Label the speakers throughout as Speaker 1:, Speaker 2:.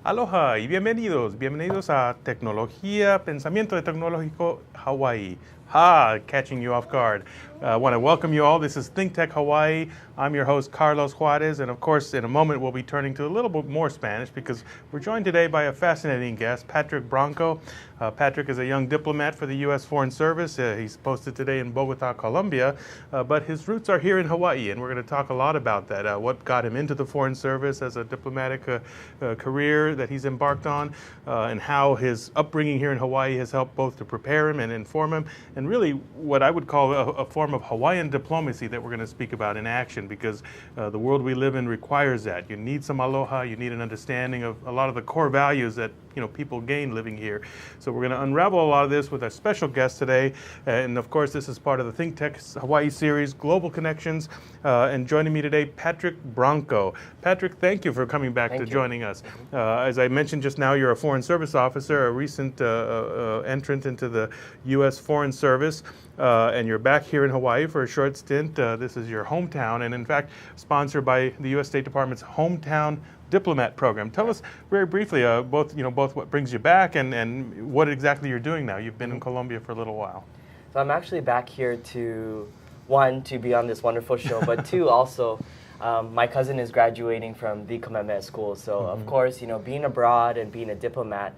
Speaker 1: Aloha y bienvenidos a Tecnología, Pensamiento Tecnológico Hawaii. Catching you off guard. I want to welcome you all. This is ThinkTech Hawaii. I'm your host, Carlos Juarez, and of course, in a moment, we'll be turning to a little bit more Spanish because we're joined today by a fascinating guest, Patrick Branco. Patrick is a young diplomat for the U.S. Foreign Service. He's posted today in Bogota, Colombia, but his roots are here in Hawaii, and we're going to talk a lot about that, what got him into the Foreign Service as a diplomatic career that he's embarked on, and how his upbringing here in Hawaii has helped both to prepare him and inform him, and really what I would call a form of Hawaiian diplomacy that we're going to speak about in action, because the world we live in requires that. You need some aloha, you need an understanding of a lot of the core values that people gain living here. So we're going to unravel a lot of this with our special guest today, and of course this is part of the ThinkTech Hawaii series, Global Connections, and joining me today, Patrick Branco. Patrick, thank you for coming back to joining us. As I mentioned just now, you're a Foreign Service Officer, a recent entrant into the U.S. Foreign Service, and you're back here in Hawaii for a short stint. This is your hometown, and in fact, sponsored by the U.S. State Department's Hometown Diplomat program. Tell us very briefly, both what brings you back and what exactly you're doing now. You've been in Colombia for a little while.
Speaker 2: So I'm actually back here to, one, to be on this wonderful show, but two, also, my cousin is graduating from the Diplomat school. So of course, being abroad and being a diplomat,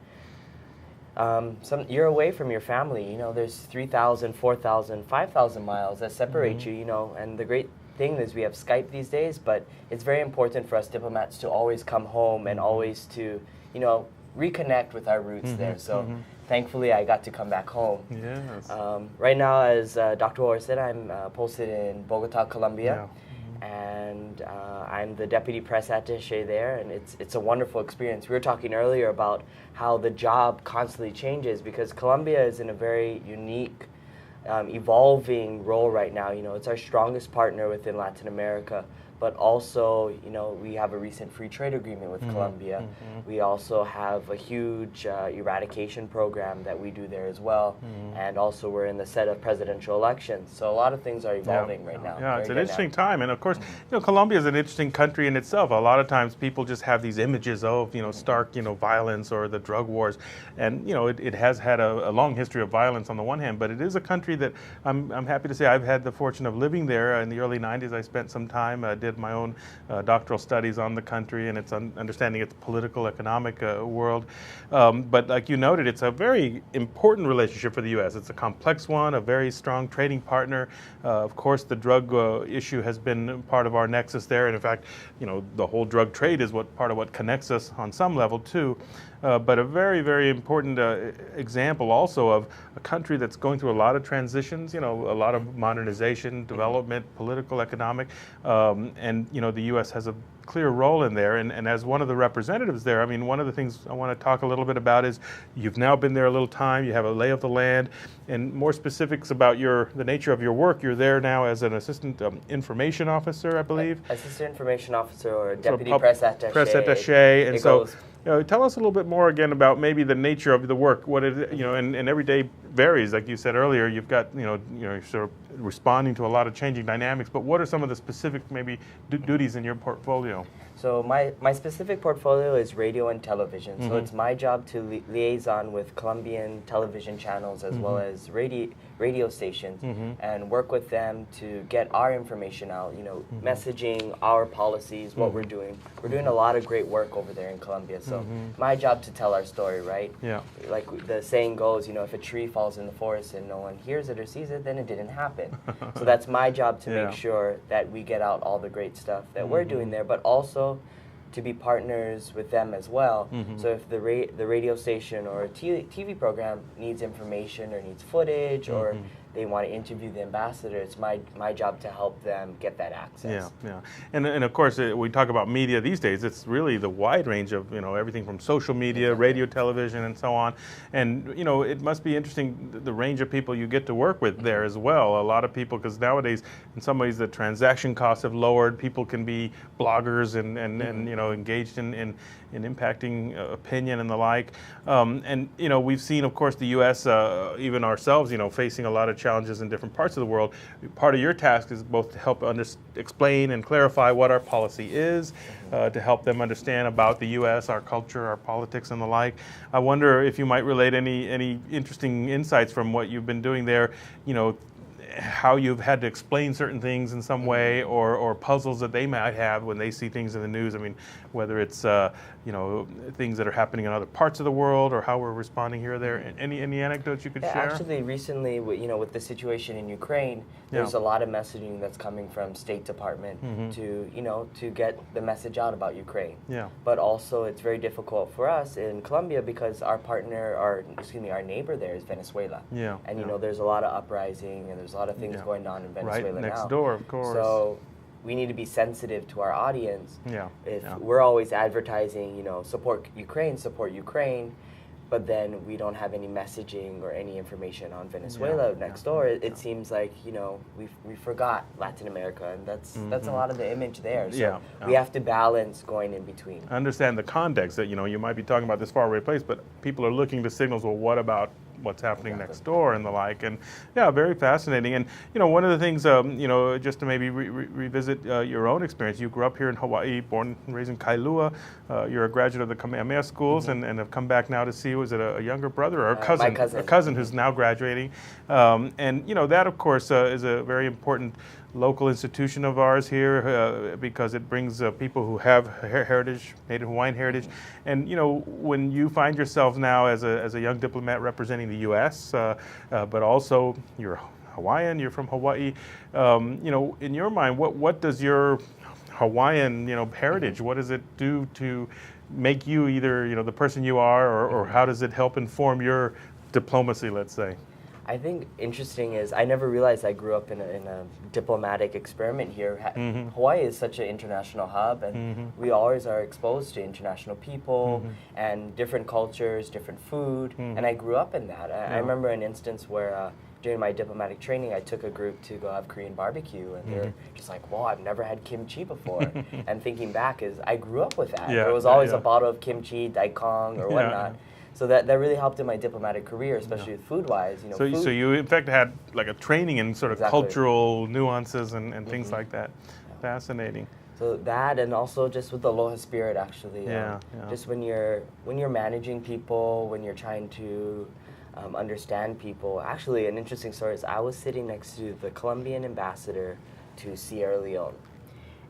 Speaker 2: you're away from your family. There's 3,000, 4,000, 5,000 miles that separate you. And the great thing is we have Skype these days, but it's very important for us diplomats to always come home and always to, reconnect with our roots there. So thankfully I got to come back home.
Speaker 1: Yes.
Speaker 2: Right now, as Dr. Juarez said, I'm posted in Bogota, Colombia. And I'm the deputy press attaché there, and it's a wonderful experience. We were talking earlier about how the job constantly changes because Colombia is in a very unique, evolving role right now. It's our strongest partner within Latin America, but also, we have a recent free trade agreement with Colombia. We also have a huge eradication program that we do there as well. And also we're in the set of presidential elections. So a lot of things are evolving right now.
Speaker 1: Yeah, it's an interesting time. And of course, Colombia is an interesting country in itself. A lot of times people just have these images of, stark, violence or the drug wars. And, it has had a long history of violence on the one hand, but it is a country that I'm happy to say I've had the fortune of living there. In the early 90s, I spent some time, did my own doctoral studies on the country and its understanding its political, economic world. But like you noted, it's a very important relationship for the U.S. It's a complex one, a very strong trading partner. Of course, the drug issue has been part of our nexus there. And in fact, the whole drug trade is part of what connects us on some level too. But a very, very important example also of a country that's going through a lot of transitions, a lot of modernization, development, political, economic, and the U.S. has a clear role in there. And as one of the representatives there, one of the things I want to talk a little bit about is you've now been there a little time, you have a lay of the land, and more specifics about the nature of your work. You're there now as an assistant information officer, I believe.
Speaker 2: Assistant information officer or deputy press attaché.
Speaker 1: Press attaché, and so. Tell us a little bit more again about maybe the nature of the work. What it, and every day varies, like you said earlier. You've got, you're sort of responding to a lot of changing dynamics. But what are some of the specific maybe duties in your portfolio?
Speaker 2: So my specific portfolio is radio and television. So it's my job to liaison with Colombian television channels as well as radio stations and work with them to get our information out. Messaging, our policies, what we're doing. We're doing a lot of great work over there in Colombia. So my job to tell our story, right? Yeah. Like the saying goes, if a tree falls in the forest and no one hears it or sees it, then it didn't happen. So that's my job to make sure that we get out all the great stuff that we're doing there, but also to be partners with them as well. So if the radio station or a TV program needs information or needs footage or they want to interview the ambassador, it's my job to help them get that access.
Speaker 1: Yeah. And of course, we talk about media these days. It's really the wide range of everything from social media, radio, television, and so on. And it must be interesting the range of people you get to work with there as well. A lot of people, because nowadays, in some ways, the transaction costs have lowered. People can be bloggers and engaged in impacting opinion and the like. And we've seen, of course, the U.S. Even ourselves, facing a lot of challenges in different parts of the world. Part of your task is both to help explain and clarify what our policy is, to help them understand about the U.S., our culture, our politics, and the like. I wonder if you might relate any interesting insights from what you've been doing there, how you've had to explain certain things in some way, or puzzles that they might have when they see things in the news. I mean, whether it's things that are happening in other parts of the world, or how we're responding here or there. Any anecdotes you could share?
Speaker 2: Actually, recently, with the situation in Ukraine, there's a lot of messaging that's coming from State Department to get the message out about Ukraine.
Speaker 1: Yeah.
Speaker 2: But also, it's very difficult for us in Colombia because our neighbor there is Venezuela.
Speaker 1: Yeah.
Speaker 2: And there's a lot of uprising and there's a lot of things going on in Venezuela
Speaker 1: right next
Speaker 2: now.
Speaker 1: door, of course.
Speaker 2: So we need to be sensitive to our audience.
Speaker 1: Yeah.
Speaker 2: If we're always advertising, support Ukraine, but then we don't have any messaging or any information on Venezuela next door, it seems like we forgot Latin America, and that's a lot of the image there. So we have to balance going in between.
Speaker 1: Understand the context that you might be talking about this faraway place, but people are looking to signals. Well, what about what's happening next door and the like? And very fascinating. And one of the things, just to maybe revisit your own experience, you grew up here in Hawaii, born and raised in Kailua. You're a graduate of the Kamehameha schools, and have come back now to see, was it a younger brother or a cousin?
Speaker 2: My cousin.
Speaker 1: A cousin who's now graduating. And that, of course, is a very important local institution of ours here, because it brings people who have heritage, Native Hawaiian heritage. And when you find yourself now as a young diplomat representing the U.S., but also you're Hawaiian, you're from Hawaii, in your mind, what does your Hawaiian heritage, what does it do to make you either the person you are, or how does it help inform your diplomacy, let's say?
Speaker 2: I think interesting is I never realized I grew up in a diplomatic experiment here. Hawaii is such an international hub, and we always are exposed to international people and different cultures, different food, and I grew up in that. I remember an instance where during my diplomatic training, I took a group to go have Korean barbecue, and they're just like, "Wow, I've never had kimchi before." And thinking back, I grew up with that. There was always a bottle of kimchi, daikong, or whatnot. So that really helped in my diplomatic career, especially with food-wise.
Speaker 1: So you in fact had like a training in sort of cultural nuances and things like that. Fascinating.
Speaker 2: So that, and also just with the aloha spirit, actually. Just when you're managing people, when you're trying to understand people. Actually, an interesting story is I was sitting next to the Colombian ambassador to Sierra Leone,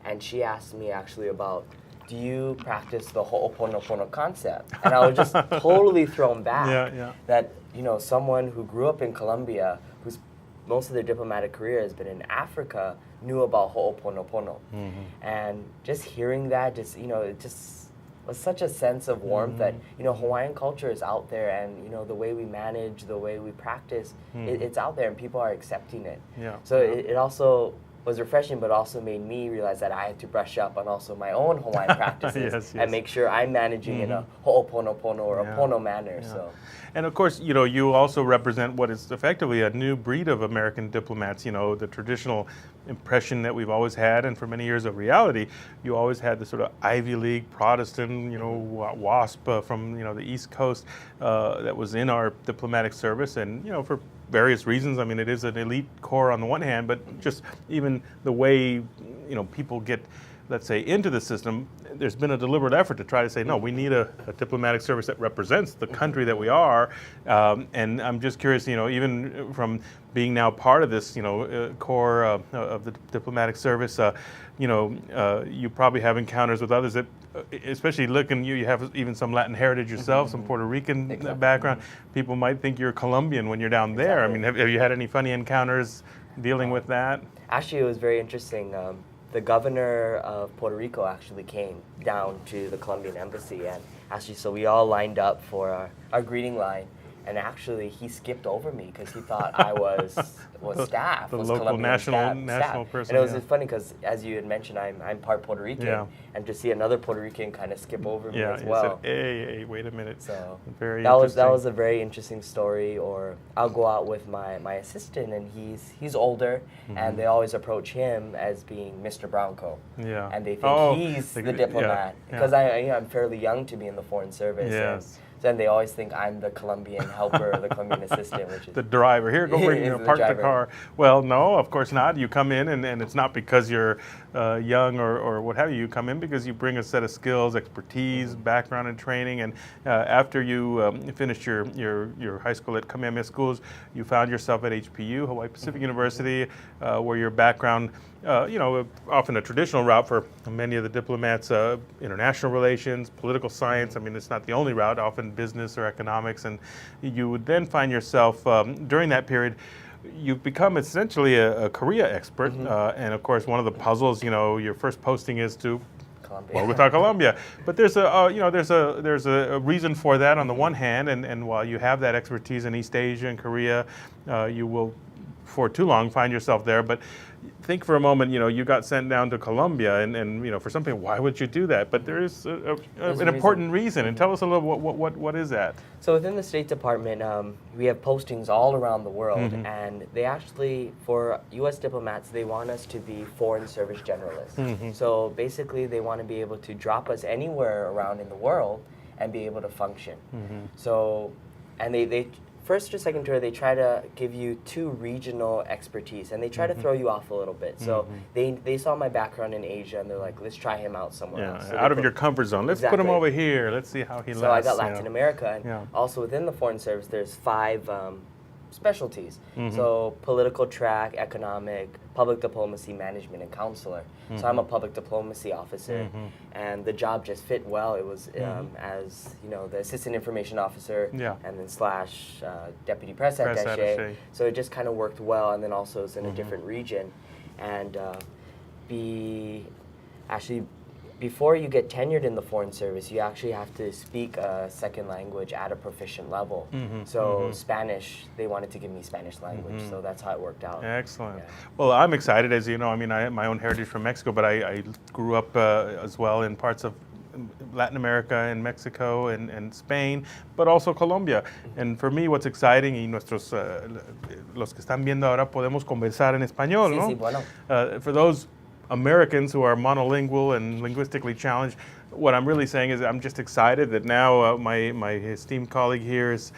Speaker 2: and she asked me actually about, do you practice the ho'oponopono concept? And I was just totally thrown back that, someone who grew up in Colombia, whose most of their diplomatic career has been in Africa, knew about ho'oponopono. And just hearing that, it just was such a sense of warmth that, Hawaiian culture is out there, and, the way we manage, the way we practice, it's out there, and people are accepting it. So it also was refreshing, but also made me realize that I had to brush up on also my own Hawaiian practices and make sure I'm managing in a ho'oponopono or a pono manner. So.
Speaker 1: And of course, you also represent what is effectively a new breed of American diplomats. The traditional impression that we've always had, and for many years of reality, you always had the sort of Ivy League Protestant, WASP from the East Coast that was in our diplomatic service, and for various reasons. I mean, it is an elite corps on the one hand, but just even the way people get, let's say, into the system, there's been a deliberate effort to try to say, no, we need a diplomatic service that represents the country that we are. And I'm just curious, even from being now part of this, core of the diplomatic service, you probably have encounters with others that, especially you have even some Latin heritage yourself, some Puerto Rican background. People might think you're Colombian when you're down there. I mean, have you had any funny encounters dealing with that?
Speaker 2: Actually, it was very interesting. The governor of Puerto Rico actually came down to the Colombian embassy, and actually, so we all lined up for our greeting line, and actually he skipped over me because he thought I was staff,
Speaker 1: the
Speaker 2: was
Speaker 1: local
Speaker 2: Colombian
Speaker 1: national
Speaker 2: staff.
Speaker 1: person.
Speaker 2: And it was funny because, as you had mentioned, I'm part Puerto Rican, and to see another Puerto Rican kind of skip over me as well.
Speaker 1: Said, hey, wait a minute.
Speaker 2: So
Speaker 1: very
Speaker 2: that was a very interesting story. Or I'll go out with my assistant, and he's older, and they always approach him as being Mr. Branco. And they think he's the diplomat because I'm fairly young to be in the foreign service. then they always think I'm the Colombian helper or the Colombian assistant, which is
Speaker 1: the driver. Here, go park the car. Well, no, of course not. You come in, and it's not because you're young or what have you. You come in because you bring a set of skills, expertise, background, and training. And after you finished your high school at Kamehameha Schools, you found yourself at HPU, Hawaii Pacific University, where your background, often a traditional route for many of the diplomats, international relations, political science. I mean, it's not the only route, often business or economics. And you would then find yourself, during that period, you've become essentially a Korea expert. And of course, one of the puzzles, your first posting is to Bogota, Colombia. But there's a reason for that on the one hand, and while you have that expertise in East Asia and Korea, you will for too long find yourself there. But think for a moment, you got sent down to Colombia, and for something, why would you do that? But there is an important reason, and tell us a little what is that?
Speaker 2: So within the State Department, we have postings all around the world, and they actually, for U.S. diplomats, they want us to be foreign service generalists. So basically, they want to be able to drop us anywhere around in the world and be able to function. So, and they first or second tour, they try to give you 2 regional expertise, and they try to throw you off a little bit. So they saw my background in Asia, and they're like, let's try him out somewhere else. So
Speaker 1: out of your comfort zone. Let's put him over here. Let's see how he lasts.
Speaker 2: So I got Latin America, and also within the Foreign Service, there's 5 specialties. So political track, economic, public diplomacy, management, and counselor. So I'm a public diplomacy officer, and the job just fit well. It was as the assistant information officer, and then / deputy press attaché. So it just kind of worked well, and then also it's in a different region, and before you get tenured in the Foreign Service, you actually have to speak a second language at a proficient level. So Spanish, they wanted to give me Spanish language, so that's how it worked out.
Speaker 1: Excellent. Yeah. Well, I'm excited, as you know. I mean, I have my own heritage from Mexico, but I grew up as well in parts of Latin America and Mexico and Spain, but also Colombia. And for me, what's exciting, y los que están viendo ahora podemos conversar en español, ¿no?
Speaker 2: Sí, bueno.
Speaker 1: For those Americans who are monolingual and linguistically challenged, what I'm really saying is I'm just excited that now my esteemed colleague here is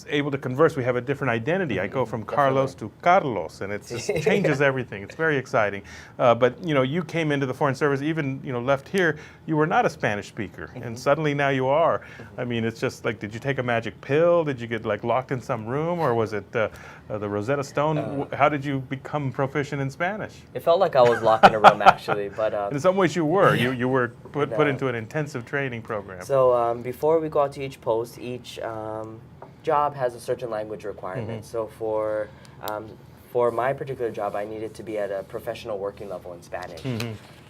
Speaker 1: able to converse. We have a different identity. I go from Carlos to Carlos, and it just changes everything. It's very exciting. But you came into the Foreign Service, even left here. You were not a Spanish speaker, and suddenly now you are. I mean, it's just like, did you take a magic pill? Did you get locked in some room, or was it the Rosetta Stone? How did you become proficient in Spanish?
Speaker 2: It felt like I was locked in a room, actually, but
Speaker 1: in some ways you were. You were put into an intensive training program.
Speaker 2: So before we go out to each post, each job has a certain language requirement. So for my particular job, I needed to be at a professional working level in Spanish.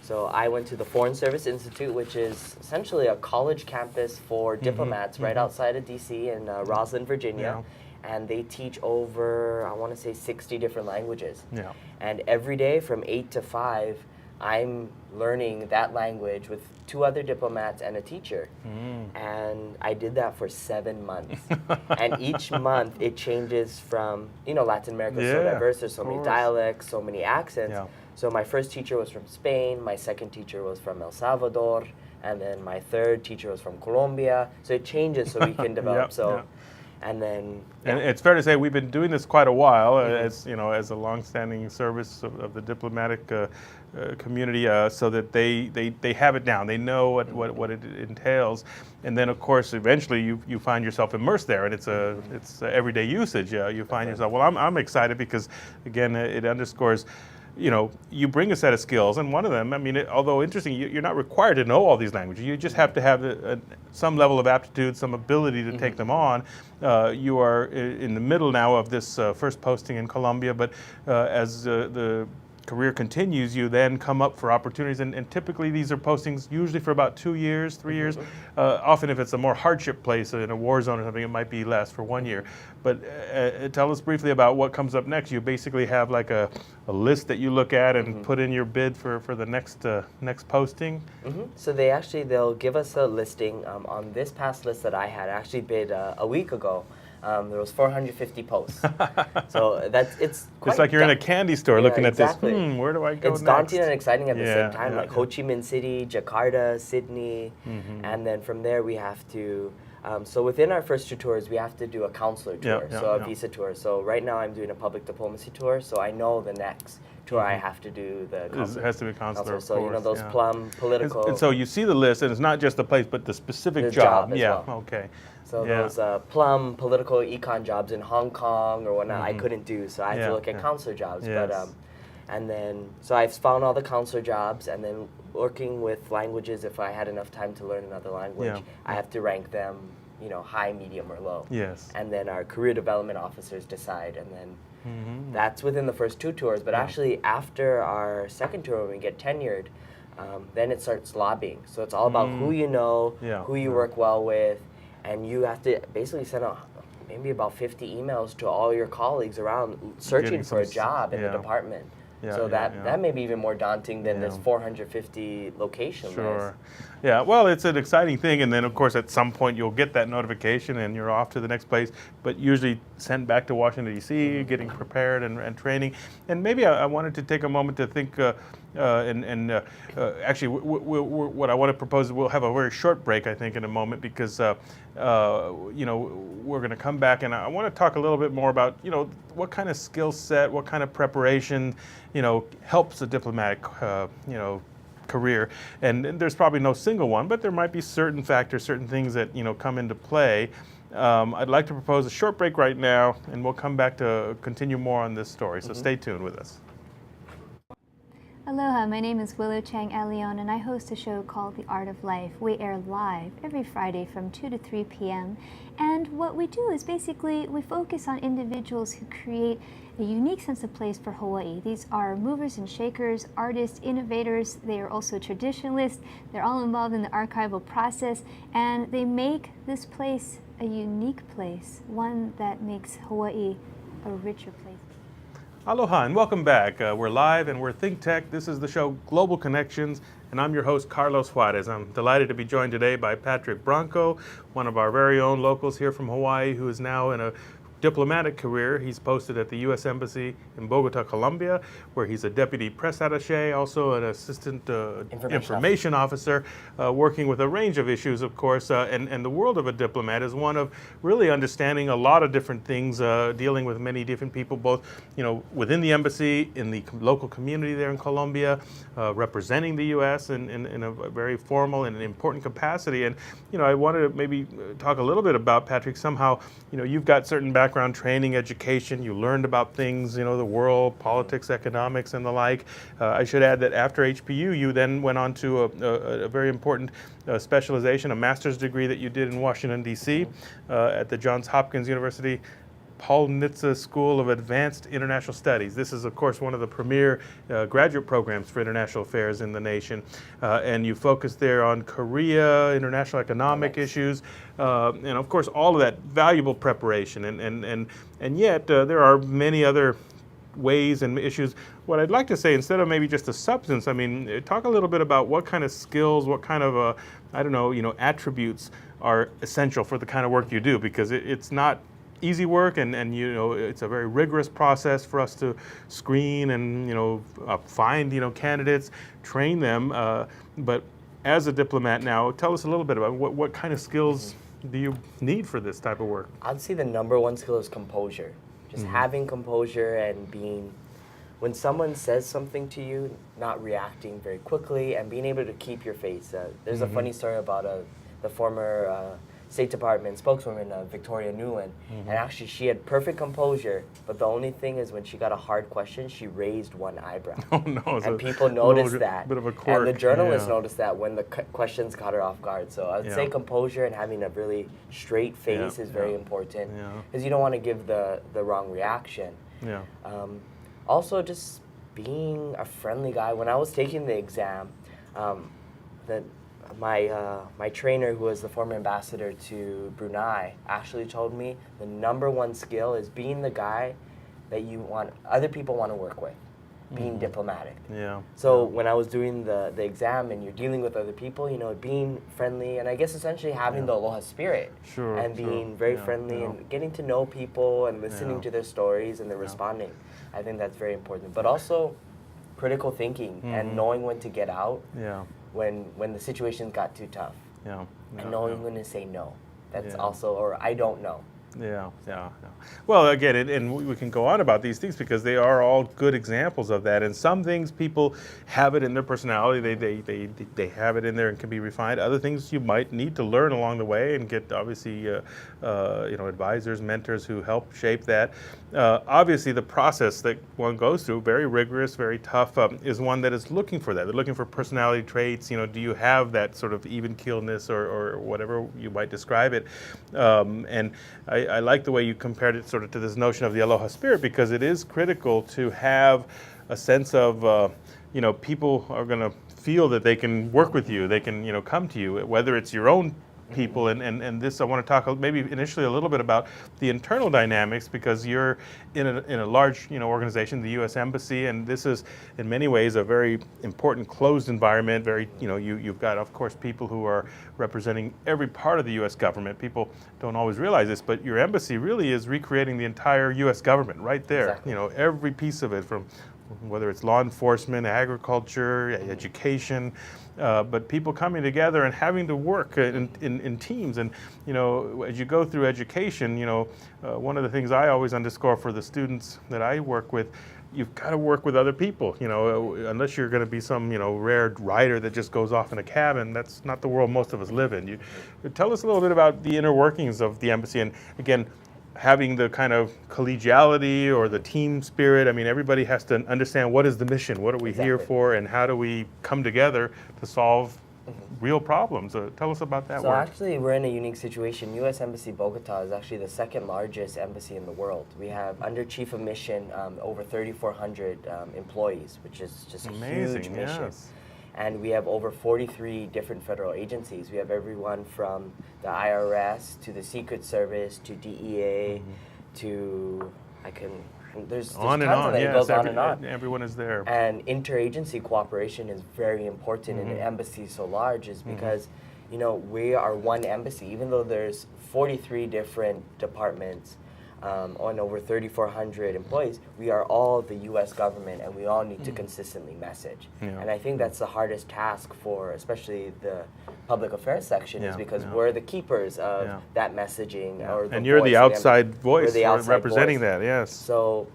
Speaker 2: So I went to the Foreign Service Institute, which is essentially a college campus for diplomats right outside of D.C. in Roslyn, Virginia. And they teach over, I want to say, 60 different languages. And every day from 8 to 5, I'm learning that language with 2 other diplomats and a teacher. And I did that for 7 months. And each month it changes from, Latin America is so diverse, there's so many dialects, so many accents. So my first teacher was from Spain, my second teacher was from El Salvador, and then my third teacher was from Colombia. So it changes so we can develop. And then,
Speaker 1: and it's fair to say we've been doing this quite a while, as a long-standing service of the diplomatic community, so that they have it down. They know what it entails, and then of course eventually you find yourself immersed there, and it's everyday usage. You find yourself. Well, I'm excited because again it underscores. You bring a set of skills, and one of them, I mean, although interesting, you're not required to know all these languages. You just have to have some level of aptitude, some ability to take them on. You are in the middle now of this first posting in Colombia, but as the career continues, you then come up for opportunities, and typically these are postings usually for about 2 years, 3 years. Often if it's a more hardship place in a war zone or something, it might be less for 1 year. But tell us briefly about what comes up next. You basically have like a list that you look at and put in your bid for the next posting.
Speaker 2: So they'll give us a listing. On this past list that I had, I actually bid a week ago. There was 450 posts. So it's
Speaker 1: like you're in a candy store looking at this. Where do I go next?
Speaker 2: It's daunting and exciting at the same time. Ho Chi Minh City, Jakarta, Sydney, and then from there we have to So within our first 2 tours, we have to do a counselor tour, a visa tour. So right now I'm doing a public diplomacy tour, so I know the next tour I have to do the counselor.
Speaker 1: It has to be counselor, of
Speaker 2: so
Speaker 1: course,
Speaker 2: you know those plum political.
Speaker 1: And so you see the list, and it's not just the place, but the specific
Speaker 2: job as
Speaker 1: yeah.
Speaker 2: well.
Speaker 1: Okay.
Speaker 2: So those plum political econ jobs in Hong Kong or whatnot, I couldn't do. So I had to look at counselor jobs.
Speaker 1: Yes.
Speaker 2: But and then so I've found all the counselor jobs, and then working with languages. If I had enough time to learn another language, I have to rank them, you know, high, medium, or low.
Speaker 1: Yes.
Speaker 2: And then our career development officers decide, and then that's within the first 2 tours. But actually, after our second tour, when we get tenured, then it starts lobbying. So it's all about who you know, who you work well with, and you have to basically send out maybe about 50 emails to all your colleagues around searching for a job in the department. So that may be even more daunting than this 450 location list.
Speaker 1: Yeah, well, it's an exciting thing, and then of course at some point you'll get that notification and you're off to the next place, but usually sent back to Washington, D.C., getting prepared and training. And maybe I wanted to take a moment to think, actually what I want to propose is we'll have a very short break, I think, in a moment, because you know, we're going to come back, and I want to talk a little bit more about, you know, what kind of skill set, what kind of preparation, you know, helps a diplomatic, you know, career. And there's probably no single one, but there might be certain factors, certain things that, you know, come into play. I'd like to propose a short break right now, and we'll come back to continue more on this story. So stay tuned with us.
Speaker 3: Aloha, my name is Willow Chang Elion, and I host a show called The Art of Life. We air live every Friday from 2 to 3 p.m. And what we do is basically we focus on individuals who create a unique sense of place for Hawaii. These are movers and shakers, artists, innovators. They are also traditionalists. They're all involved in the archival process, and they make this place a unique place, one that makes Hawaii a richer place.
Speaker 1: Aloha and welcome back. We're live and we're ThinkTech. This is the show Global Connections, and I'm your host, Carlos Juarez. I'm delighted to be joined today by Patrick Branco, one of our very own locals here from Hawaii, who is now in a diplomatic career. He's posted at the U.S. Embassy in Bogota, Colombia, where he's a deputy press attaché, also an assistant information officer, working with a range of issues, of course. And the world of a diplomat is one of really understanding a lot of different things, dealing with many different people, both, you know, within the embassy, in the local community there in Colombia, representing the U.S. in a very formal and important capacity. And, you know, I wanted to maybe talk a little bit about, Patrick, somehow, you know, you've got certain background training, education, you learned about things, you know, the world, politics, economics, and the like. I should add that after HPU, you then went on to a very important specialization, a master's degree that you did in Washington, D.C. At the Johns Hopkins University Paul Nitze School of Advanced International Studies. This is, of course, one of the premier graduate programs for international affairs in the nation. And you focus there on Korea, international economic issues, and, of course, all of that valuable preparation. And yet, there are many other ways and issues. What I'd like to say, instead of maybe just the substance, I mean, talk a little bit about what kind of skills, what kind of, I don't know, you know, attributes are essential for the kind of work you do, because it's not easy work, and you know, it's a very rigorous process for us to screen and, you know, find, you know, candidates, train them. But as a diplomat now, tell us a little bit about what kind of skills do you need for this type of work?
Speaker 2: I'd say the number one skill is composure. Just having composure and being, when someone says something to you, not reacting very quickly and being able to keep your face. There's a funny story about the former State Department spokeswoman, Victoria Nuland, and actually she had perfect composure, but the only thing is when she got a hard question, she raised one eyebrow.
Speaker 1: Oh no!
Speaker 2: And people noticed that.
Speaker 1: Bit of a quirk.
Speaker 2: And the journalists noticed that when the questions caught her off guard. So I would say composure and having a really straight face is very important, because you don't want to give the wrong reaction.
Speaker 1: Yeah.
Speaker 2: Also, just being a friendly guy. When I was taking the exam, my trainer, who was the former ambassador to Brunei, actually told me the number one skill is being the guy that other people want to work with, being diplomatic.
Speaker 1: Yeah.
Speaker 2: So when I was doing the exam and you're dealing with other people, you know, being friendly and I guess essentially having the aloha spirit, and being very friendly and getting to know people and listening to their stories and their responding. I think that's very important. But also critical thinking and knowing when to get out. Yeah. When the situation got too tough, and knowing when to say no. That's also, or I don't know.
Speaker 1: Yeah. Well, again, and we can go on about these things because they are all good examples of that. And some things people have it in their personality; they have it in there and can be refined. Other things you might need to learn along the way and get obviously advisors, mentors who help shape that. Obviously, the process that one goes through, very rigorous, very tough, is one that is looking for that. They're looking for personality traits. Do you have that sort of even-keeledness or whatever you might describe it? And I like the way you compared it sort of to this notion of the aloha spirit, because it is critical to have a sense of, people are going to feel that they can work with you, they can, come to you, whether it's your own people. And this, I want to talk maybe initially a little bit about the internal dynamics, because you're in a large organization, the U.S. Embassy, and this is in many ways a very important closed environment. Very you've got, of course, people who are representing every part of the U.S. government. People don't always realize this, but your embassy really is recreating the entire U.S. government right there.
Speaker 2: Exactly.
Speaker 1: Every piece of it, from whether it's law enforcement, agriculture, education, but people coming together and having to work in teams. And as you go through education, one of the things I always underscore for the students that I work with, you've got to work with other people. Unless you're going to be some rare writer that just goes off in a cabin. That's not the world most of us live in. You tell us a little bit about the inner workings of the embassy, and again, having the kind of collegiality or the team spirit. I mean, everybody has to understand what is the mission, what are we here for, and how do we come together to solve real problems. Tell us about that work.
Speaker 2: Actually, we're in a unique situation. U.S. Embassy Bogota is actually the second largest embassy in the world. We have, under Chief of Mission, over 3,400 employees, which is just
Speaker 1: amazing,
Speaker 2: a huge mission.
Speaker 1: Yes.
Speaker 2: And we have over 43 different federal agencies. We have everyone from the IRS to the Secret Service to DEA to, there's
Speaker 1: on
Speaker 2: tons
Speaker 1: and on.
Speaker 2: of it.
Speaker 1: Yes,
Speaker 2: it goes on and on.
Speaker 1: Everyone is there.
Speaker 2: And interagency cooperation is very important in an embassy so large, is because, we are one embassy. Even though there's 43 different departments, on over 3,400 employees, we are all the U.S. government, and we all need to consistently message. Yeah. And I think that's the hardest task for, especially the public affairs section, is because we're the keepers of that messaging. Or
Speaker 1: and you're the outside voice,
Speaker 2: the outside
Speaker 1: representing
Speaker 2: voice.
Speaker 1: that, yes.
Speaker 2: So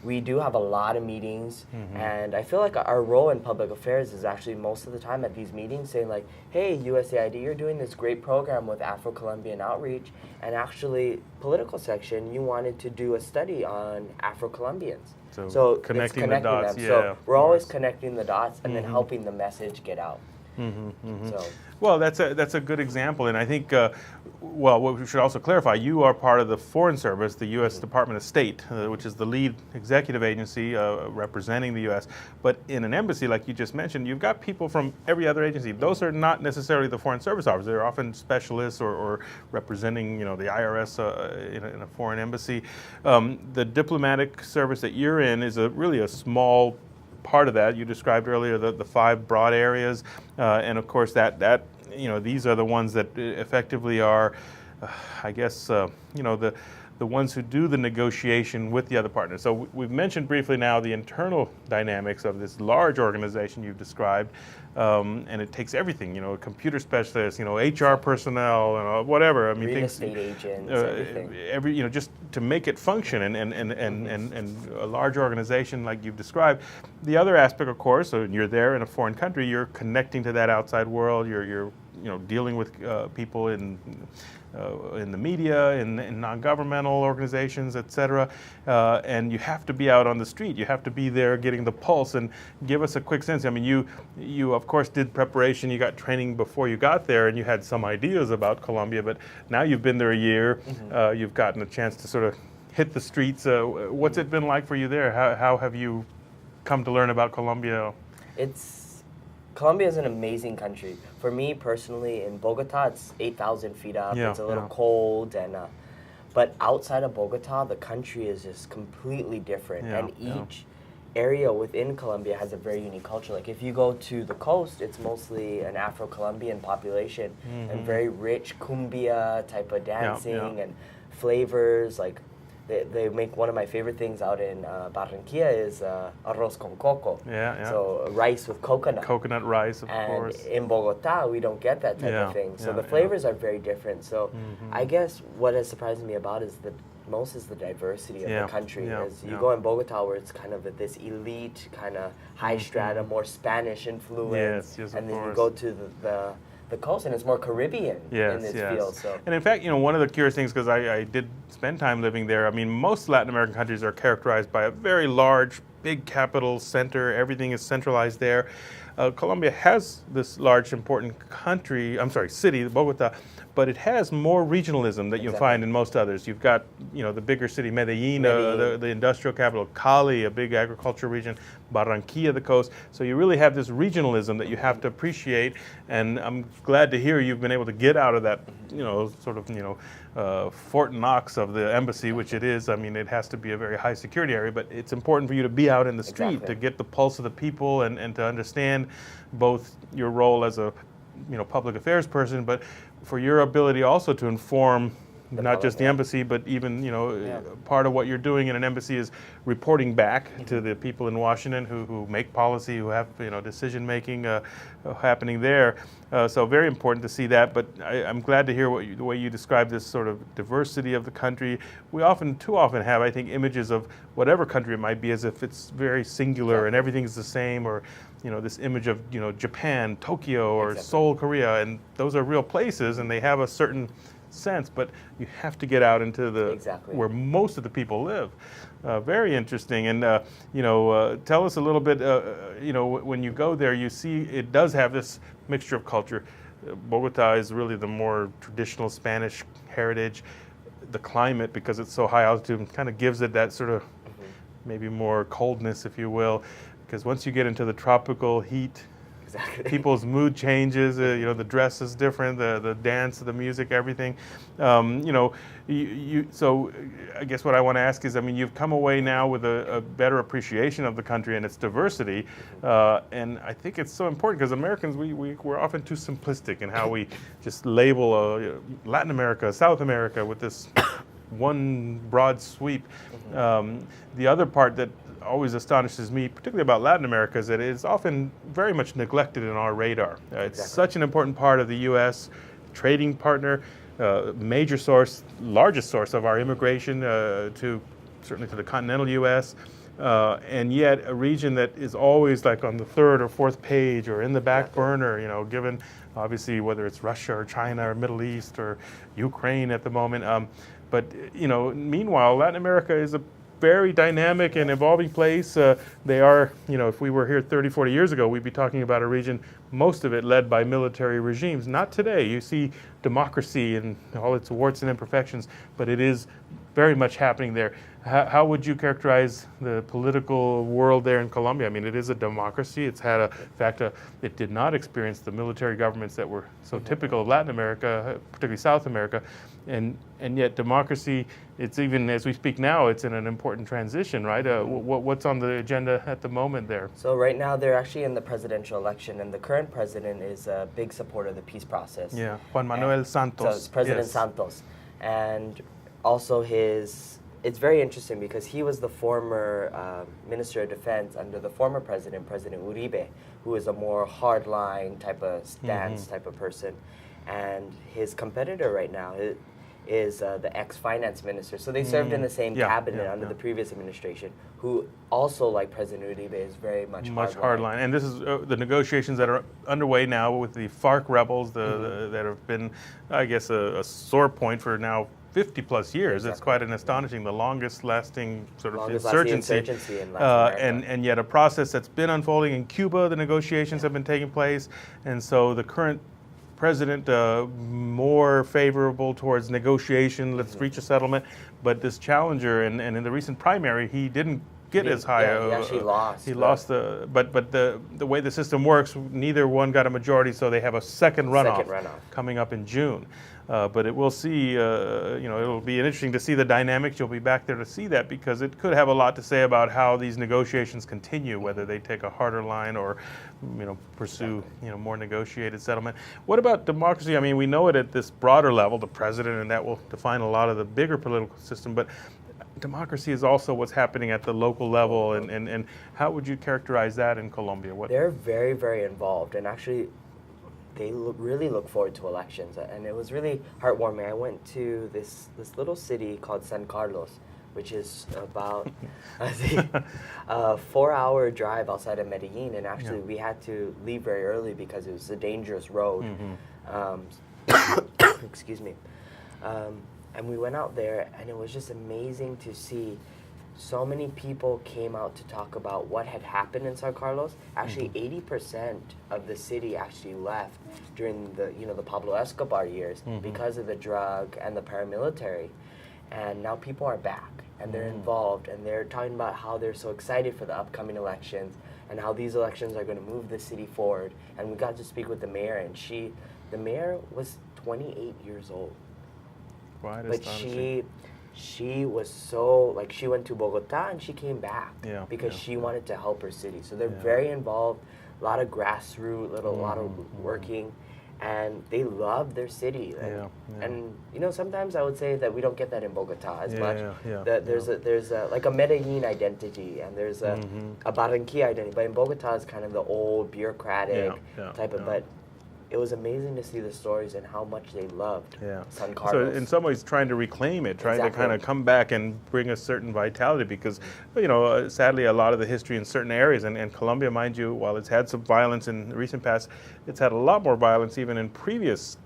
Speaker 2: we do have a lot of meetings, and I feel like our role in public affairs is actually most of the time at these meetings saying like, hey, USAID, you're doing this great program with Afro-Colombian outreach, and actually political section, you wanted to do a study on Afro-Colombians. So
Speaker 1: connecting the dots,
Speaker 2: them. So we're always connecting the dots and then helping the message get out. So.
Speaker 1: Well, that's a good example, and I think, what we should also clarify, you are part of the Foreign Service, the U.S. Department of State, which is the lead executive agency representing the U.S., but in an embassy, like you just mentioned, you've got people from every other agency. Those are not necessarily the Foreign Service officers. They're often specialists or representing, the IRS in a foreign embassy. The diplomatic service that you're in is really a small part of that. You described earlier the 5 broad areas, and of course that these are the ones that effectively are, I guess, the ones who do the negotiation with the other partners. So we've mentioned briefly now the internal dynamics of this large organization you've described, and it takes everything, computer specialists, HR personnel, whatever. I mean,
Speaker 2: real estate agents, everything.
Speaker 1: Just to make it function, and a large organization like you've described. The other aspect, of course, so you're there in a foreign country, you're connecting to that outside world. You're dealing with people in the media, in non-governmental organizations, etc. And you have to be out on the street. You have to be there getting the pulse. And give us a quick sense. I mean, you of course did preparation. You got training before you got there, and you had some ideas about Colombia. But now you've been there a year. You've gotten a chance to sort of hit the streets. What's it been like for you there? How have you come to learn about Colombia?
Speaker 2: Colombia is an amazing country. For me personally, in Bogota, it's 8,000 feet up. It's a little cold, but outside of Bogota, the country is just completely different. And each area within Colombia has a very unique culture. Like if you go to the coast, it's mostly an Afro-Colombian population and very rich cumbia type of dancing and flavors. Like they make one of my favorite things out in Barranquilla is arroz con coco.
Speaker 1: Yeah.
Speaker 2: So rice with coconut.
Speaker 1: Coconut rice, of course.
Speaker 2: And in Bogota, we don't get that type of thing. So the flavors are very different. So I guess what has surprised me about is the diversity of the country. As you go in Bogota, where it's kind of this elite, kind of high strata, more Spanish influence,
Speaker 1: yes,
Speaker 2: and then
Speaker 1: course.
Speaker 2: you go to the coast, and it's more Caribbean in this field. So.
Speaker 1: And in fact, one of the curious things, because I did spend time living there, I mean, most Latin American countries are characterized by a very large, big capital center. Everything is centralized there. Colombia has this large, important city, Bogota, but it has more regionalism that you'll find in most others. You've got, the bigger city, Medellin. The industrial capital, Cali, a big agricultural region, Barranquilla, the coast. So you really have this regionalism that you have to appreciate, and I'm glad to hear you've been able to get out of that, Fort Knox of the embassy, which it is. I mean, it has to be a very high security area, but it's important for you to be out in the street to get the pulse of the people and to understand both your role as a public affairs person, but for your ability also to inform not just the embassy, but even part of what you're doing in an embassy is reporting back to the people in Washington who make policy, who have decision making happening there. So very important to see that. But I'm glad to hear the way you describe this sort of diversity of the country. We too often have, I think, images of whatever country it might be as if it's very singular and everything's the same, or this image of Japan, Tokyo, or Seoul, Korea, and those are real places and they have a certain sense, but you have to get out into where most of the people live. Very interesting. And tell us a little bit. When you go there, you see it does have this mixture of culture. Bogota is really the more traditional Spanish heritage. The climate, because it's so high altitude, kind of gives it that sort of maybe more coldness, if you will. Because once you get into the tropical heat, people's mood changes. The dress is different, the dance, the music, everything. So I guess what I want to ask is, I mean, you've come away now with a better appreciation of the country and its diversity, and I think it's so important because Americans, we're often too simplistic in how we just label Latin America, South America with this one broad sweep. The other part that always astonishes me, particularly about Latin America, is that it is often very much neglected in our radar. It's such an important part of the U.S. trading partner, major source, largest source of our immigration certainly to the continental U.S., and yet a region that is always like on the third or fourth page or in the back burner, given obviously whether it's Russia or China or Middle East or Ukraine at the moment. But meanwhile, Latin America is a very dynamic and evolving place. They are, if we were here 30, 40 years ago, we'd be talking about a region, most of it led by military regimes. Not today. You see democracy and all its warts and imperfections, but it is very much happening there. How would you characterize the political world there in Colombia? I mean, it is a democracy. It's had it did not experience the military governments that were so typical of Latin America, particularly South America, and yet democracy, it's even as we speak now, it's in an important transition, right? What's on the agenda at the moment there?
Speaker 2: So right now they're actually in the presidential election, and the current president is a big supporter of the peace process.
Speaker 1: Yeah, Juan Manuel Santos.
Speaker 2: So it's President Santos. And also it's very interesting because he was the former Minister of Defense under the former President Uribe, who is a more hardline type of stance type of person. And his competitor right now is the ex-finance minister. So they served in the same cabinet under the previous administration, who also, like President Uribe, is very much hardline.
Speaker 1: And this is the negotiations that are underway now with the FARC rebels that have been, I guess, a sore point for now 50 plus years. It's quite an astonishing, the longest lasting sort of insurgency
Speaker 2: in Latin America.
Speaker 1: And yet a process that's been unfolding in Cuba. The negotiations have been taking place, and so the current president more favorable towards negotiation, let's reach a settlement, but this challenger, and in the recent primary, he didn't get as high.
Speaker 2: He actually lost.
Speaker 1: He lost but the way the system works, neither one got a majority, so they have a second runoff coming up in June. But it will see, it'll be interesting to see the dynamics. You'll be back there to see that because it could have a lot to say about how these negotiations continue, whether they take a harder line or, pursue, more negotiated settlement. What about democracy? I mean, we know it at this broader level, the president, and that will define a lot of the bigger political system. But democracy is also what's happening at the local level, and how would you characterize that in Colombia?
Speaker 2: They're very, very involved, and actually they really look forward to elections, and it was really heartwarming. I went to this little city called San Carlos, which is about a 4-hour drive outside of Medellin, and actually we had to leave very early because it was a dangerous road. Excuse me. And we went out there, and it was just amazing to see so many people came out to talk about what had happened in San Carlos. Actually, 80% of the city actually left during the Pablo Escobar years because of the drug and the paramilitary. And now people are back, and they're involved, and they're talking about how they're so excited for the upcoming elections and how these elections are going to move the city forward. And we got to speak with the mayor, and the mayor was 28 years old.
Speaker 1: Quite
Speaker 2: but
Speaker 1: astonishing.
Speaker 2: she was so, like, she went to Bogota and she came back because she wanted to help her city. So they're very involved, a lot of grassroots, a lot of working, and they love their city. And sometimes I would say that we don't get that in Bogota as much. There's like a Medellin identity, and there's a Barranquilla identity, but in Bogota it's kind of the old bureaucratic type of, but it was amazing to see the stories and how much they loved San Carlos.
Speaker 1: So in some ways trying to reclaim it, trying to kind of come back and bring a certain vitality, because sadly a lot of the history in certain areas, and Colombia, mind you, while it's had some violence in the recent past, it's had a lot more violence even in previous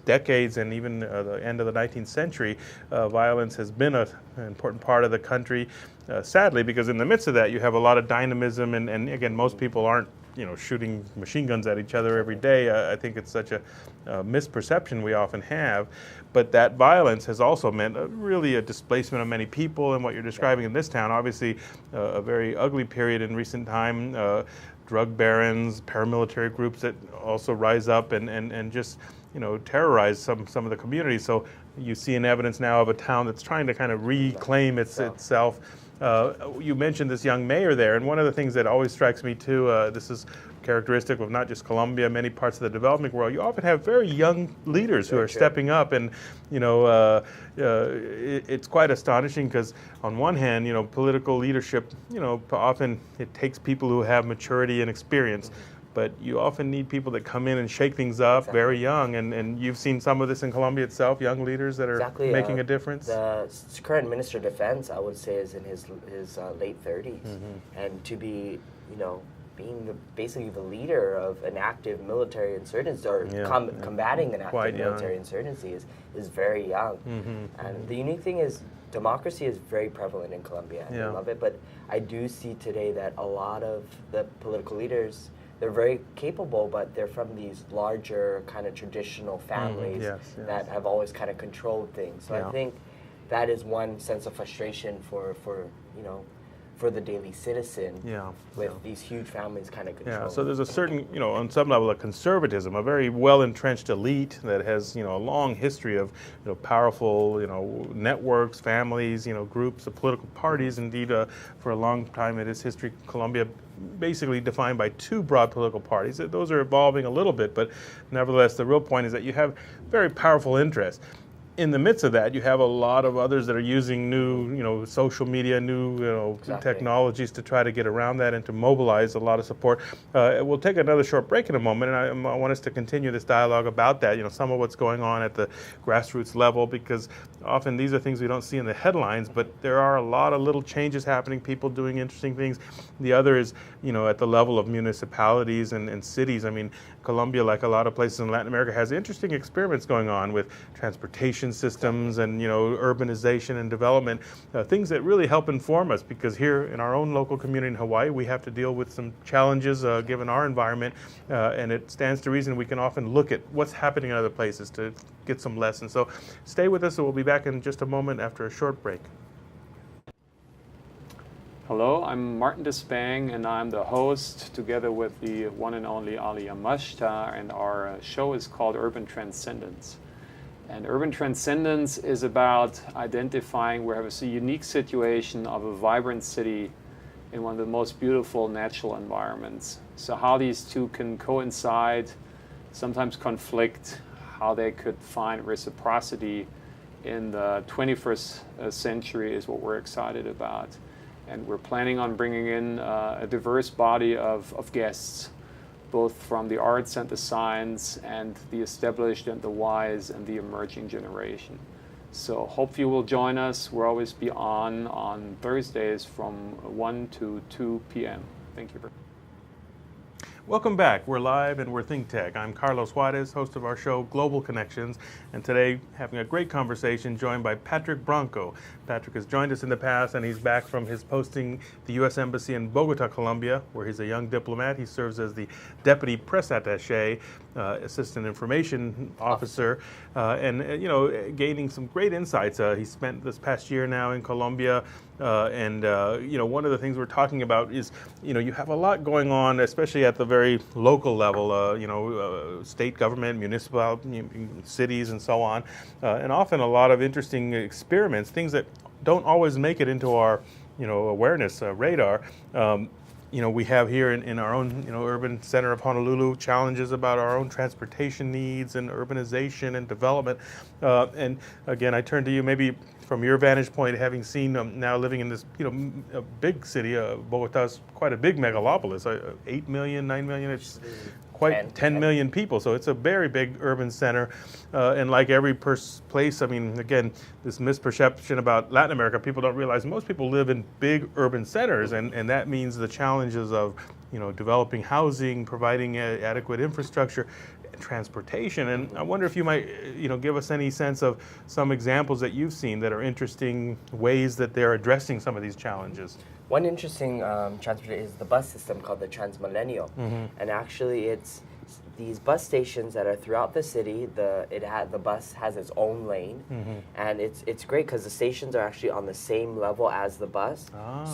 Speaker 1: decades, and even the end of the 19th century. Violence has been an important part of the country, sadly, because in the midst of that you have a lot of dynamism, and again, most people aren't shooting machine guns at each other every day. I think it's such a misperception we often have. But that violence has also meant really a displacement of many people, and what you're describing in this town, obviously a very ugly period in recent time. Drug barons, paramilitary groups that also rise up and just terrorize some of the communities. So you see an evidence now of a town that's trying to kind of reclaim itself. You mentioned this young mayor there, and one of the things that always strikes me too, this is characteristic of not just Colombia, many parts of the developing world, you often have very young leaders who are stepping up, and it's quite astonishing because on one hand, political leadership, often it takes people who have maturity and experience. But you often need people that come in and shake things up very young, and you've seen some of this in Colombia itself, young leaders that are making a difference.
Speaker 2: The current Minister of Defense, I would say, is in his late 30s. And to be, being basically the leader of an active military insurgency, or combating an active military insurgency is very young. And the unique thing is, democracy is very prevalent in Colombia, and I love it, but I do see today that a lot of the political leaders, they're very capable, but they're from these larger kind of traditional families that have always kind of controlled things. So I think that is one sense of frustration for the daily citizen with these huge families kind of control.
Speaker 1: So there's a certain, on some level, a conservatism, a very well-entrenched elite that has, a long history of, powerful, networks, families, groups of political parties. Indeed, for a long time in its history, Colombia basically defined by two broad political parties. Those are evolving a little bit, but nevertheless, the real point is that you have very powerful interests. In the midst of that, you have a lot of others that are using new, social media, new, technologies to try to get around that and to mobilize a lot of support. We'll take another short break in a moment, and I want us to continue this dialogue about that, some of what's going on at the grassroots level, because often these are things we don't see in the headlines, but there are a lot of little changes happening, people doing interesting things. The other is, at the level of municipalities and cities. I mean, Colombia, like a lot of places in Latin America, has interesting experiments going on with transportation systems and urbanization and development, things that really help inform us, because here in our own local community in Hawaii, we have to deal with some challenges given our environment, and it stands to reason we can often look at what's happening in other places to get some lessons. So stay with us, and we'll be back in just a moment after a short break.
Speaker 4: Hello, I'm Martin Despang, and I'm the host together with the one and only Ali Yamashita, and our show is called Urban Transcendence. And Urban Transcendence is about identifying where we have a unique situation of a vibrant city in one of the most beautiful natural environments. So how these two can coincide, sometimes conflict, how they could find reciprocity in the 21st century is what we're excited about. And we're planning on bringing in a diverse body of guests, both from the arts and the science and the established and the wise and the emerging generation. So hope you will join us. We'll always be on Thursdays from 1 to 2 p.m. Thank you.
Speaker 1: Welcome back. We're live and we're ThinkTech. I'm Carlos Juarez, host of our show Global Connections, and today having a great conversation joined by Patrick Branco. Patrick has joined us in the past and he's back from his posting the U.S. Embassy in Bogota, Colombia, where he's a young diplomat. He serves as the Deputy Press Attaché, Assistant Information Officer, and gaining some great insights. He spent this past year now in Colombia, and one of the things we're talking about is, you have a lot going on, especially at the very local level, state government, municipal, cities, and so on, and often a lot of interesting experiments, things that don't always make it into our, awareness radar. We have here in our own, urban center of Honolulu, challenges about our own transportation needs and urbanization and development. And again, I turn to you, maybe from your vantage point, having seen now living in this, a big city. Bogota's quite a big megalopolis, 8 million, 9 million. It's quite 10 million people, so it's a very big urban center. And like every place, again, this misperception about Latin America, people don't realize most people live in big urban centers, and that means the challenges of, developing housing, providing adequate infrastructure, transportation. And I wonder if you might, give us any sense of some examples that you've seen that are interesting ways that they're addressing some of these challenges.
Speaker 2: One interesting transportation is the bus system called the Transmilenio, and actually it's these bus stations that are throughout the city. The bus has its own lane, and it's great because the stations are actually on the same level as the bus.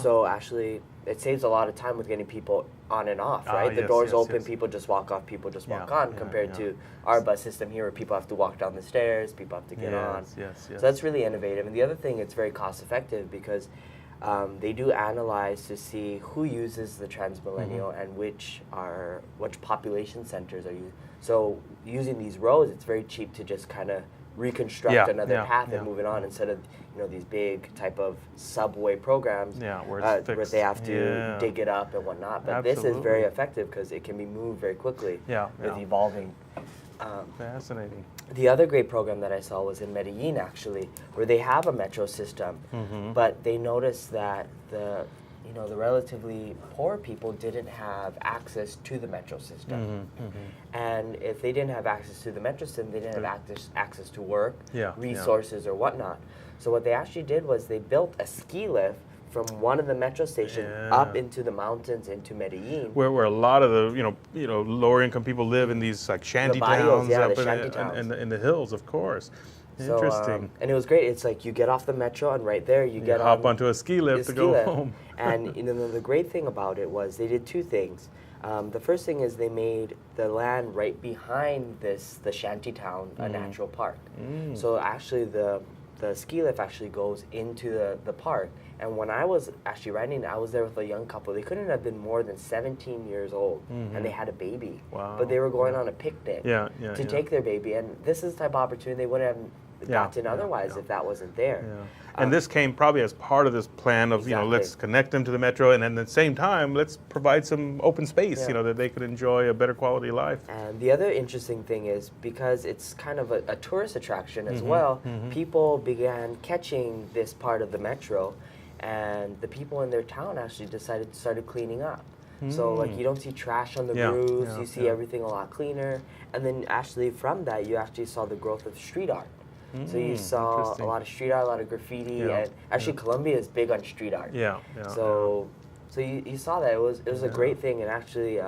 Speaker 2: So actually, it saves a lot of time with getting people on and off. Right, the doors open, people just walk off, people just walk on. Compared to our bus system here, where people have to walk down the stairs, people have to get on. So that's really innovative. And the other thing, it's very cost effective because they do analyze to see who uses the Transmilenio and which population centers are used. So using these roads, it's very cheap to just kind of reconstruct another path and move it on, instead of these big type of subway programs where they have to dig it up and whatnot. But this is very effective because it can be moved very quickly with evolving.
Speaker 1: Fascinating.
Speaker 2: The other great program that I saw was in Medellin, actually, where they have a metro system, but they noticed that the relatively poor people didn't have access to the metro system. And if they didn't have access to the metro system, they didn't have access to work, resources, or whatnot. So what they actually did was they built a ski lift from one of the metro stations up into the mountains into Medellin,
Speaker 1: where a lot of the lower income people live in these like shanty towns up in the hills, of course. Interesting.
Speaker 2: And it was great. It's like you get off the metro, and right there you get
Speaker 1: hop onto a ski lift to go home.
Speaker 2: And the great thing about it was they did two things. The first thing is they made the land right behind the shanty town a natural park. So actually the ski lift actually goes into the park. And when I was actually riding, I was there with a young couple. They couldn't have been more than 17 years old, and they had a baby.
Speaker 1: Wow.
Speaker 2: But they were going on a picnic to take their baby. And this is the type of opportunity they wouldn't have gotten otherwise if that wasn't there.
Speaker 1: And this came probably as part of this plan of, let's connect them to the metro, and then at the same time, let's provide some open space, that they could enjoy a better quality life.
Speaker 2: And the other interesting thing is, because it's kind of a tourist attraction as well, people began catching this part of the metro, and the people in their town actually started cleaning up. So like you don't see trash on the roofs, you see everything a lot cleaner. And then actually from that, you actually saw the growth of street art. So you saw a lot of street art, a lot of graffiti, and actually Colombia is big on street art. So you saw that. It was a great thing, and actually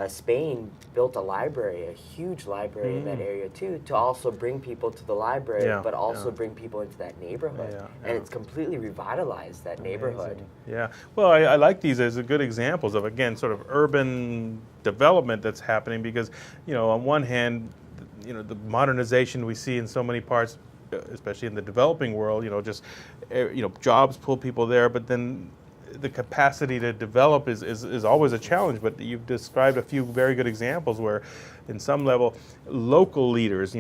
Speaker 2: Spain built a library, a huge library in that area too, to also bring people to the library, but also bring people into that neighborhood. And it's completely revitalized that neighborhood.
Speaker 1: Yeah, well, I like these as good examples of, again, sort of urban development that's happening, because, on one hand, the modernization we see in so many parts, especially in the developing world, jobs pull people there, but then the capacity to develop is always a challenge, but you've described a few very good examples where in some level local leaders,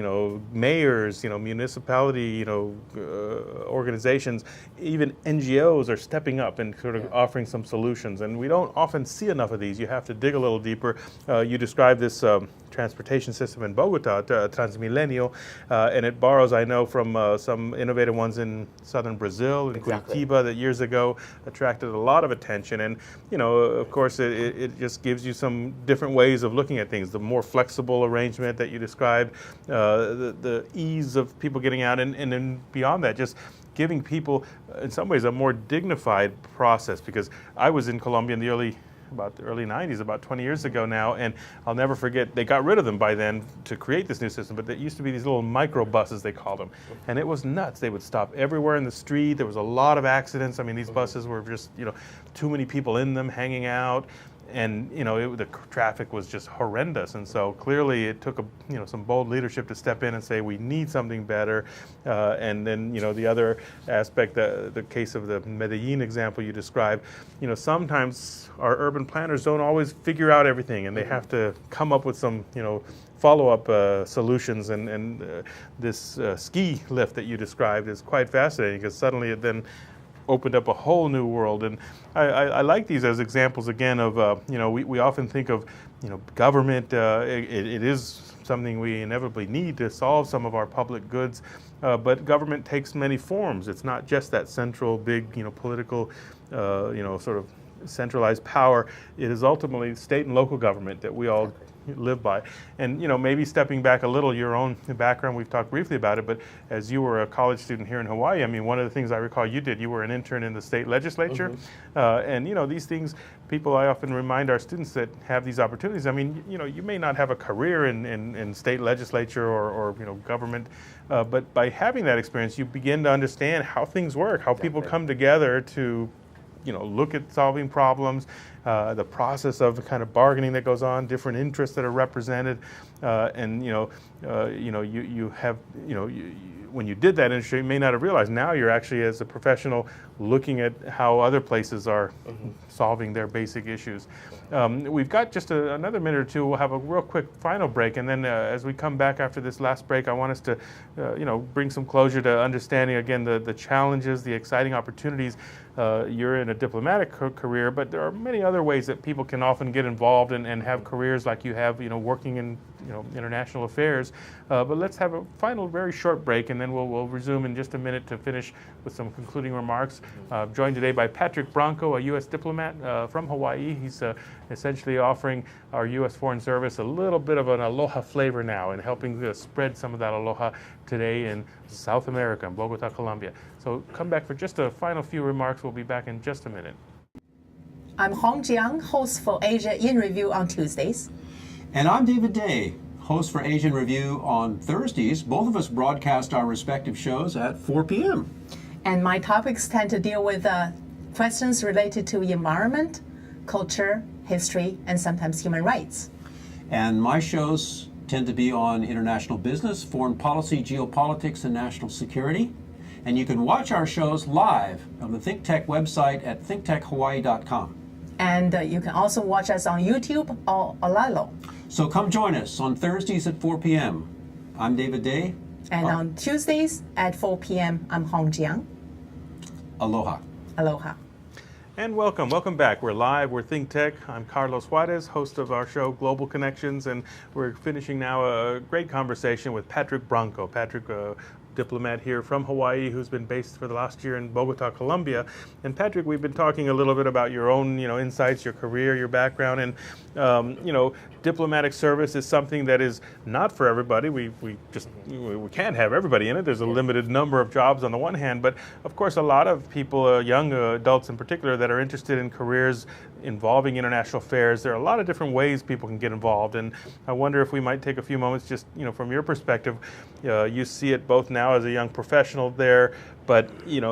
Speaker 1: mayors, municipality, organizations, even NGOs are stepping up and sort of offering some solutions, and we don't often see enough of these. You have to dig a little deeper. You described this transportation system in Bogota, Transmilenio, and it borrows, I know, from some innovative ones in southern Brazil, in Curitiba, that years ago attracted a lot of attention. And, of course, it just gives you some different ways of looking at things. The more flexible arrangement that you described, the ease of people getting out, and then beyond that, just giving people, in some ways, a more dignified process. Because I was in Colombia in the early 90s, about 20 years ago now, and I'll never forget, they got rid of them by then to create this new system, but there used to be these little micro buses, they called them, and it was nuts. They would stop everywhere in the street. There was a lot of accidents. I mean, these buses were just, too many people in them hanging out, and the traffic was just horrendous. And so clearly it took some bold leadership to step in and say we need something better. And then the other aspect, the case of the Medellin example you described, sometimes our urban planners don't always figure out everything, and they have to come up with some follow-up solutions. And this ski lift that you described is quite fascinating, because suddenly it then opened up a whole new world. And I like these as examples again of we often think of government. It is something we inevitably need to solve some of our public goods, but government takes many forms. It's not just that central big political sort of centralized power. It is ultimately state and local government that we all live by. And maybe stepping back a little, your own background, we've talked briefly about it, but as you were a college student here in Hawaii, I mean, one of the things I recall you did, you were an intern in the state legislature. And these things, I often remind our students that have these opportunities. I mean, you may not have a career in state legislature or government, but by having that experience, you begin to understand how things work, how people come together to look at solving problems, the process of the kind of bargaining that goes on, different interests that are represented, and you have when you did that industry, you may not have realized. Now you're actually, as a professional, looking at how other places are solving their basic issues. We've got just another minute or two. We'll have a real quick final break, and then as we come back after this last break, I want us to bring some closure to understanding again the challenges, the exciting opportunities. You're in a diplomatic career, but there are many other ways that people can often get involved and have careers like you have, working in international affairs. But let's have a final, very short break, and then we'll resume in just a minute to finish with some concluding remarks. Joined today by Patrick Branco, a U.S. diplomat from Hawaii. He's essentially offering our U.S. Foreign Service a little bit of an aloha flavor now and helping spread some of that aloha today in South America, in Bogota, Colombia. So come back for just a final few remarks. We'll be back in just a minute.
Speaker 5: I'm Hong Jiang, host for Asia in Review on Tuesdays.
Speaker 6: And I'm David Day, host for Asian Review on Thursdays. Both of us broadcast our respective shows at 4 p.m.
Speaker 5: And my topics tend to deal with questions related to environment, culture, history, and sometimes human rights.
Speaker 6: And my shows tend to be on international business, foreign policy, geopolitics, and national security. And you can watch our shows live on the ThinkTech website at thinktechhawaii.com.
Speaker 5: And you can also watch us on YouTube or Olalo.
Speaker 6: So come join us on Thursdays at 4 p.m. I'm David Day.
Speaker 5: And on Tuesdays at 4 p.m., I'm Hong Jiang.
Speaker 6: Aloha.
Speaker 5: Aloha.
Speaker 1: And welcome back. We're live, we're ThinkTech. I'm Carlos Juarez, host of our show Global Connections, and we're finishing now a great conversation with Patrick Branco. Patrick, diplomat here from Hawaii who's been based for the last year in Bogota, Colombia. And Patrick, we've been talking a little bit about your own, insights, your career, your background, and diplomatic service is something that is not for everybody. We can't have everybody in it. There's a limited number of jobs on the one hand, but of course a lot of people, young adults in particular, that are interested in careers involving international affairs. There are a lot of different ways people can get involved, and I wonder if we might take a few moments just, from your perspective. You see it both now as a young professional there, but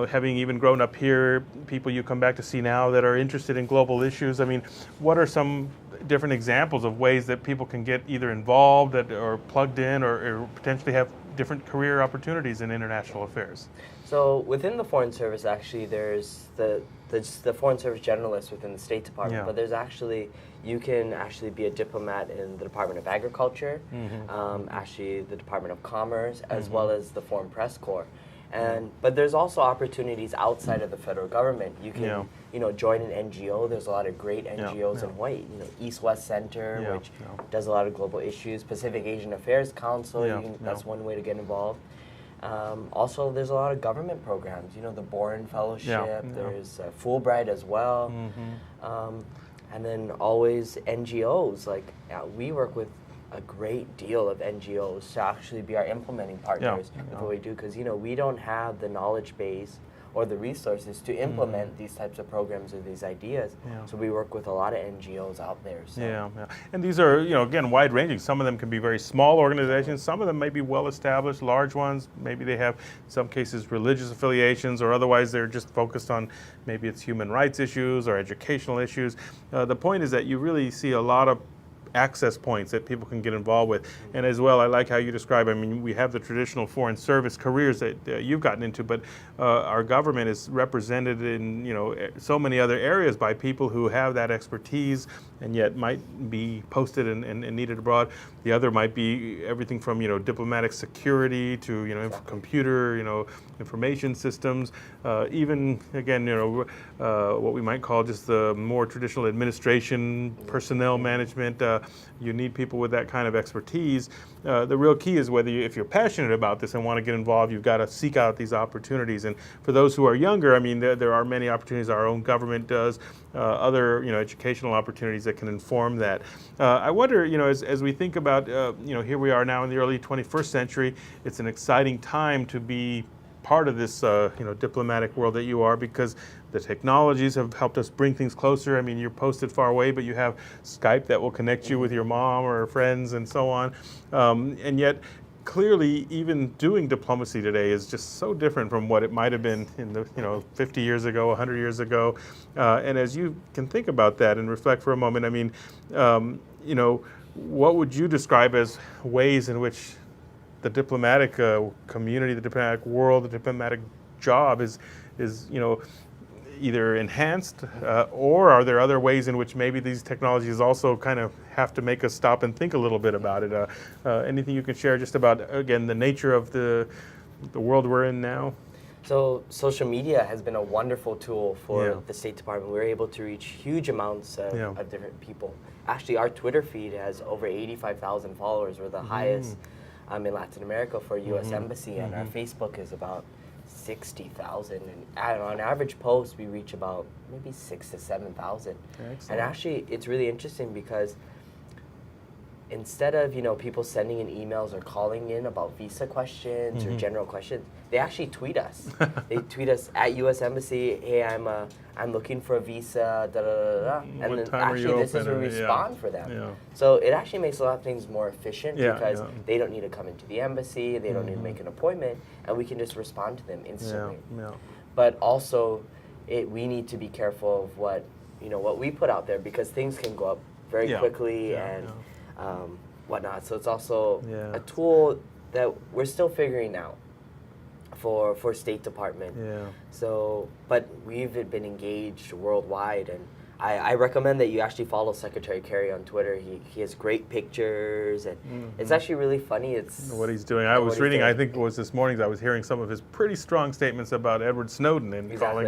Speaker 1: having even grown up here, people you come back to see now that are interested in global issues. I mean, what are some different examples of ways that people can get either involved or plugged in or potentially have different career opportunities in international affairs?
Speaker 2: So within the Foreign Service, actually, there's the Foreign Service generalist within the State Department, but there's actually, you can actually be a diplomat in the Department of Agriculture, actually the Department of Commerce, as well as the Foreign Press Corps. But there's also opportunities outside of the federal government. You can, join an NGO. There's a lot of great NGOs in Hawaii. East West Center, which does a lot of global issues. Pacific Asian Affairs Council. That's one way to get involved. Also, there's a lot of government programs. The Boren Fellowship. There's Fulbright as well. And then always NGOs. We work with a great deal of NGOs to actually be our implementing partners with what we do, because we don't have the knowledge base or the resources to implement these types of programs or these ideas. So we work with a lot of NGOs out there. So.
Speaker 1: And these are, again, wide-ranging. Some of them can be very small organizations. Some of them may be well-established, large ones. Maybe they have, in some cases, religious affiliations, or otherwise they're just focused on maybe it's human rights issues or educational issues. The point is that you really see a lot of access points that people can get involved with. And as well, I like how you describe, we have the traditional foreign service careers that you've gotten into, but our government is represented in so many other areas by people who have that expertise and yet might be posted and needed abroad. The other might be everything from diplomatic security to computer information systems, even again what we might call just the more traditional administration, personnel management. You need people with that kind of expertise. The real key is whether if you're passionate about this and want to get involved, you've got to seek out these opportunities. And for those who are younger, there are many opportunities our own government does, other educational opportunities that can inform that. I wonder, as we think about, here we are now in the early 21st century, it's an exciting time to be part of this diplomatic world that you are, because the technologies have helped us bring things closer. You're posted far away, but you have Skype that will connect you with your mom or friends and so on. And yet, clearly, even doing diplomacy today is just so different from what it might have been in the 50 years ago, 100 years ago. And as you can think about that and reflect for a moment, what would you describe as ways in which the diplomatic community, the diplomatic world, the diplomatic job is either enhanced, or are there other ways in which maybe these technologies also kind of have to make us stop and think a little bit about it? Anything you can share just about, again, the nature of the world we're in now?
Speaker 2: So social media has been a wonderful tool for the State Department. We're able to reach huge amounts of different people. Actually, our Twitter feed has over 85,000 followers. We're the highest in Latin America for a U.S. embassy, and our Facebook is about 60,000, and on average post we reach about maybe 6,000 to 7,000. And actually, it's really interesting because instead of people sending in emails or calling in about visa questions or general questions, they actually tweet us. They tweet us at U.S. Embassy, hey, I'm looking for a visa, da da da da, and then actually this is a respond for them. So it actually makes a lot of things more efficient because they don't need to come into the embassy, they don't need to make an appointment, and we can just respond to them instantly. But also, we need to be careful of what we put out there, because things can go up very quickly and whatnot. So it's also a tool that we're still figuring out for State Department. So, but we've been engaged worldwide, and I recommend that you actually follow Secretary Kerry on Twitter. He has great pictures, and it's actually really funny. It's
Speaker 1: what he's doing. I was reading, I think it was this morning, I was hearing some of his pretty strong statements about Edward Snowden and calling,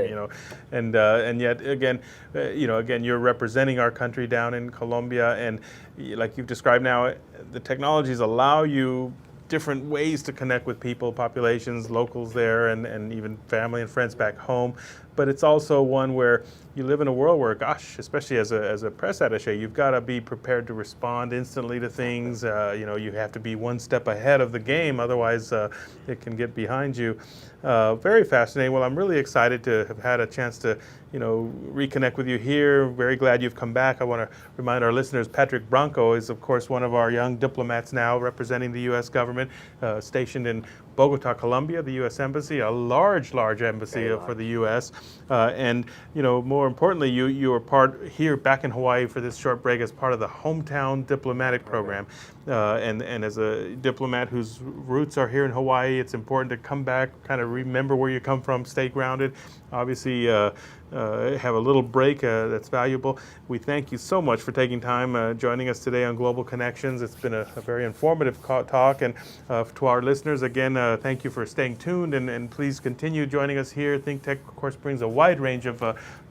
Speaker 1: and yet again, again, you're representing our country down in Colombia, and like you've described now, the technologies allow you different ways to connect with people, populations, locals there, and even family and friends back home. But it's also one where you live in a world where, gosh, especially as a press attaché, you've got to be prepared to respond instantly to things. You have to be one step ahead of the game, otherwise it can get behind you. Very fascinating. Well, I'm really excited to have had a chance to reconnect with you here. Very glad you've come back. I want to remind our listeners, Patrick Branco is, of course, one of our young diplomats now representing the U.S. government, stationed in Bogota, Colombia, the U.S. Embassy, a large embassy for the U.S. And more importantly, you are part here back in Hawaii for this short break as part of the Hometown Diplomatic Program. And as a diplomat whose roots are here in Hawaii, it's important to come back, kind of remember where you come from, stay grounded. Obviously, have a little break that's valuable. We thank you so much for taking time joining us today on Global Connections. It's been a very informative talk, and to our listeners, again, thank you for staying tuned, and please continue joining us here. ThinkTech, of course, brings a wide range of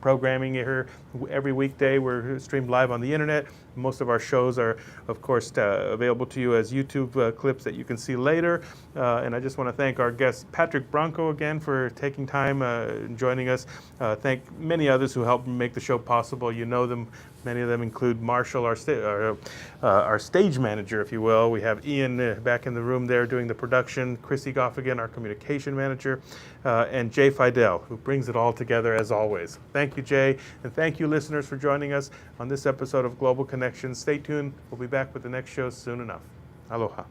Speaker 1: programming here every weekday. We're streamed live on the internet. Most of our shows are, of course, available to you as YouTube clips that you can see later. And I just want to thank our guest, Patrick Branco, again, for taking time and joining us. Thank many others who helped make the show possible. You know them. Many of them include Marshall, our stage manager, if you will. We have Ian back in the room there doing the production, Chrissy Goffigan, our communication manager, and Jay Fidel, who brings it all together as always. Thank you, Jay, and thank you, listeners, for joining us on this episode of Global Connections. Stay tuned. We'll be back with the next show soon enough. Aloha.